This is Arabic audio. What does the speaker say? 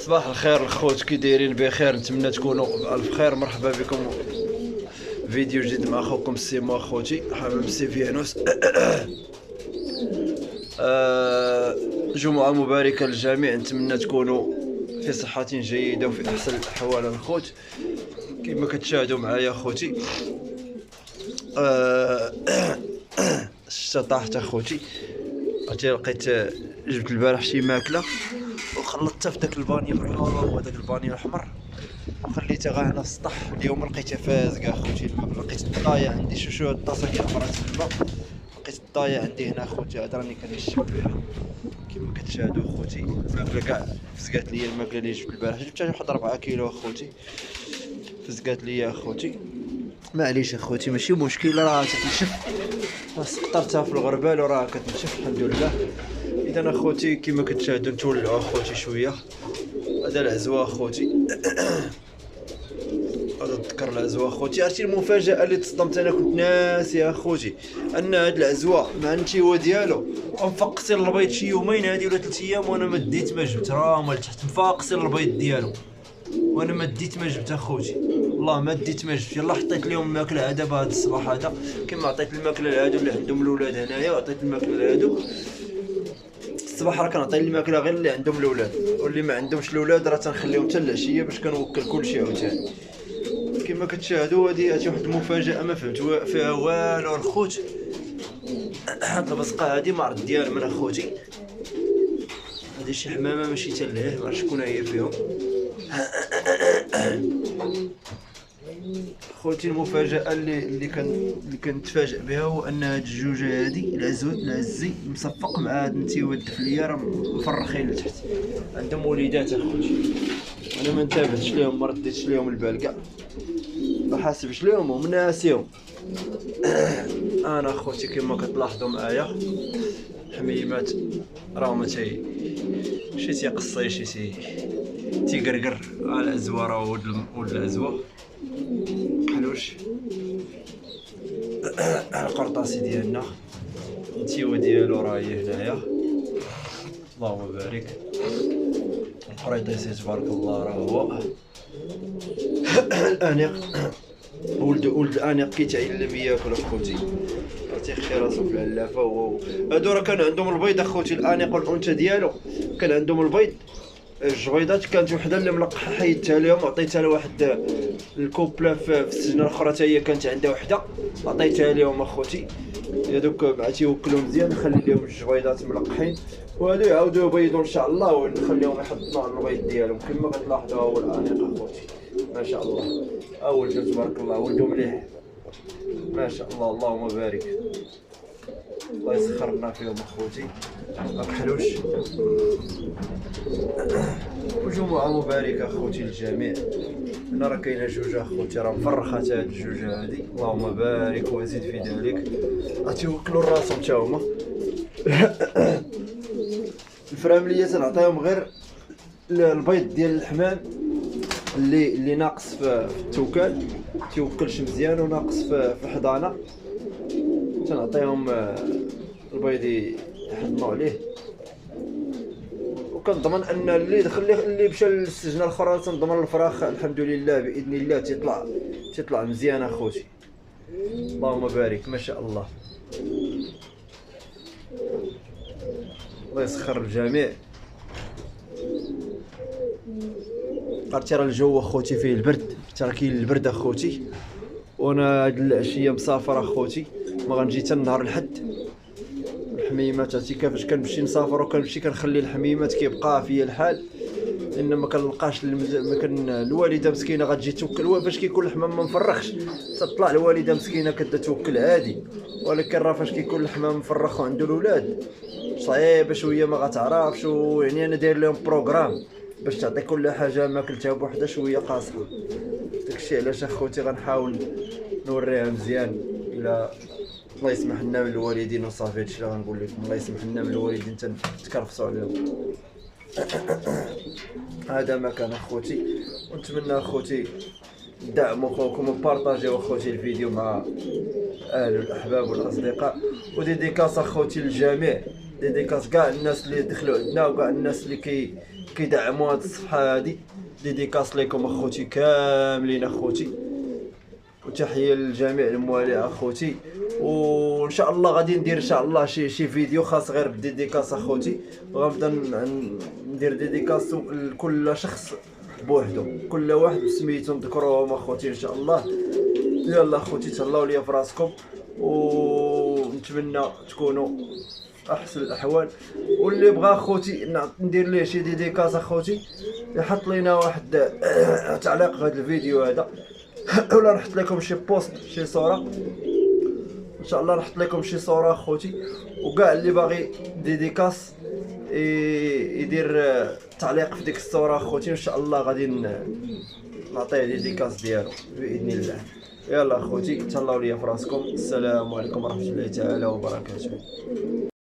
صباح الخير الخوت، كي دايرين؟ بخير، نتمنى تكونوا بألف خير. مرحبا بكم فيديو جديد مع اخوكم سيمو اخوتي حبيب سي فيانوس. جمعة مباركة للجميع، نتمنى تكونوا في صحة جيدة وفي احسن الاحوال الخوت. كما كتشاهدوا معايا اخوتي، الشتا طاحت اخوتي. عرفتي لقيت جبت البارح شي ماكله وخلطتها في داك البانيو الحمر وداك البانيو الحمر وخليتها غا هنا في السطح. اليوم لقيتها فازقه اخوتي، لقيت الطايه عندي شو الطاسه ديال مرات الماء، لقيت الطايه عندي هنا اخوتي، هذا راني كنشرب بها. كما كتشاهدوا اخوتي الماكله كاع فزقات ليا، الماكله اللي جبت البارح جبتها واحد 4 كيلو اخوتي، فزقات ليا اخوتي. معليش اخوتي ماشي مشكل، راه تتنشف، سقطرتها في الغربال وراه كتنشف الحمد لله. اذا اخوتي كما كتشاهدوا نتولعوا اخوتي شويه. هذا العزوه اخوتي، هذا تذكر العزوه اخوتي. عرفتي المفاجاه اللي تصدمت، انا كنت ناسي يا اخوتي ان هاد العزوه مع النتيوه ديالو مفقصين البيض شي يومين هادي ولا 3 ايام، وانا ما ديت ما جبت، راه مال تحت مفاقصين البيض ديالو وانا ما ديت ما جبت اخوتي، والله ما ديت ما جبت. يلاه حطيت لهم الماكله هذا بهذا الصباح هذا، كما عطيت الماكله لهادو اللي عندهم الاولاد هنايا، وعطيت الماكله لهادو الصباح. راه كنعطي الماكله غير اللي عندهم الاولاد، واللي ما عندهمش الاولاد راه تنخليهم حتى العشيه باش كنوكل كلشي عاوتاني. كما كتشاهدوا هادي واحد المفاجاه ما فهمت فيها والو الخوت. هاد البصقه هادي ما عرفت ديال من اخوتي، هادي شي حمامه ماشي تلهيه، ما عرفت شكون هي فيهم. خوتي المفاجاه اللي كنتفاجئ بها هو ان هاد الجوجه هادي العزي مصفق مع هاد النتيوه الدفليه راه مفرخين لتحت، عندهم وليدات اخوتي. انا ما انتبهتش ليهم، ما رديتش ليهم البال كاع، ما حاسبش ليهم ومناسيهم. انا اخوتي كما كتلاحظوا معايا حميمات راهما شي تيقصي شي تيقرقر على العزوه، راه ولد العزوه حلوش. القرطاسي ديالنا النتيوه ديالو راه هي هنايا، اللهم بارك. القريطيسي تبارك الله راه هو الانيق، ولد الانيق كيتعلم ياكل اخوتي، تيخشي راسو في العلافه. هادو راه كان عندهم البيض اخوتي، الانيق والانثى ديالو كان عندهم البيض. الجويضات كانت وحده اللي ملقحه حيدتها لهم وعطيتها لواحد الكوبله في السجنه الاخرى، حتى هي كانت عندها وحده عطيتها لهم اخوتي. هذوك مع تيوكلوا مزيان، نخلي لهم الجويضات ملقحين وهادو يعاودوا يبيضوا ان شاء الله، ونخليهم يحطوا على البيض ديالهم. كما كتلاحظوا هو الانيق اخوتي ما شاء الله، ولدو تبارك الله، ولدو مليح ما شاء الله، اللهم بارك. الله يسخرنا فيهم اخوتي، راك حلوش. وجمعة مباركة اخوتي للجميع. هنا راه كاينه جوجه اخوتي، راه مفرخات هاد الجوجه هادي، اللهم بارك وزيد في ذلك. غتيوكلوا راسهم حتى هما. الفرامليه تنعطيهم غير البيض ديال الحمام اللي ناقص في التوكال، تيوكلش مزيان وناقص في الحضانه، تنعطيهم البيض يحضنوا عليه. وكنضمن ان اللي دخل اللي مشى للسجنه الاخرى تنضمن الفراخ الحمد لله باذن الله تيطلع مزيان اخوتي، اللهم بارك ما شاء الله. الله يسخر الجميع. عرفتي راه الجو اخوتي فيه البرد، ترى كاين البرد اخوتي، وانا هاد العشيه مسافر اخوتي، ما غنجي حتى النهار الحد. الحميمات عرفتي كيفاش كنمشي نسافر وكنمشي كنخلي الحميمات كيبقى فيا الحال، لان ما كنلقاش ما كان الوالده مسكينه غتجي توكل، فاش كيكون الحمام ما مفرخش تطلع الوالده مسكينه كتبدا توكل عادي، ولكن راه فاش كيكون الحمام مفرخ وعنده الاولاد صعيبه شويه ما غتعرفش. يعني انا داير لهم بروغرام باش تعطي كل حاجه ماكلتها بوحدها شويه قاصحه. داكشي علاش اخوتي غنحاول نوريها مزيان. الى الله يسمح لنا من الوالدين وصافي، هادشي اللي غنقول لكم، الله يسمح لنا من الوالدين تكرفصوا عليهم. هذا ما كان اخوتي، ونتمنى اخوتي دعموا اخوكم وبارطاجيو اخوتي الفيديو مع اهل الاحباب والاصدقاء. وديديكاس اخوتي للجميع، ديديكاس كاع الناس اللي دخلوا عندنا وكاع الناس اللي كيدعموا هاد الصفحه هادي. ديديكاس ليكم اخوتي كاملين اخوتي، وتحيه لجميع الموالي اخوتي. وان شاء الله غادي ندير ان شاء الله شي فيديو خاص غير بالديديكاس اخوتي، وغنبدا ندير ديديكاس لكل شخص بوحدو، كل واحد بسميتو نذكروهم اخوتي ان شاء الله. يلا اخوتي تهلاو ليا فراسكم، ونتمنى تكونوا احسن الاحوال. واللي بغى اخوتي ندير ليه شي ديديكاس اخوتي يحط لينا واحد تعليق في هذا الفيديو هذا، ولا نحط لكم شي بوست شي صوره ان شاء الله، نحط لكم شي صوره اخوتي. وكاع اللي باغي ديديكاس يدير تعليق في ديك الصوره اخوتي، ان شاء الله غادي نعطيه ديديكاس ديالو باذن الله. يلا اخوتي تهلاو ليا فراسكم، السلام عليكم ورحمه الله تعالى وبركاته.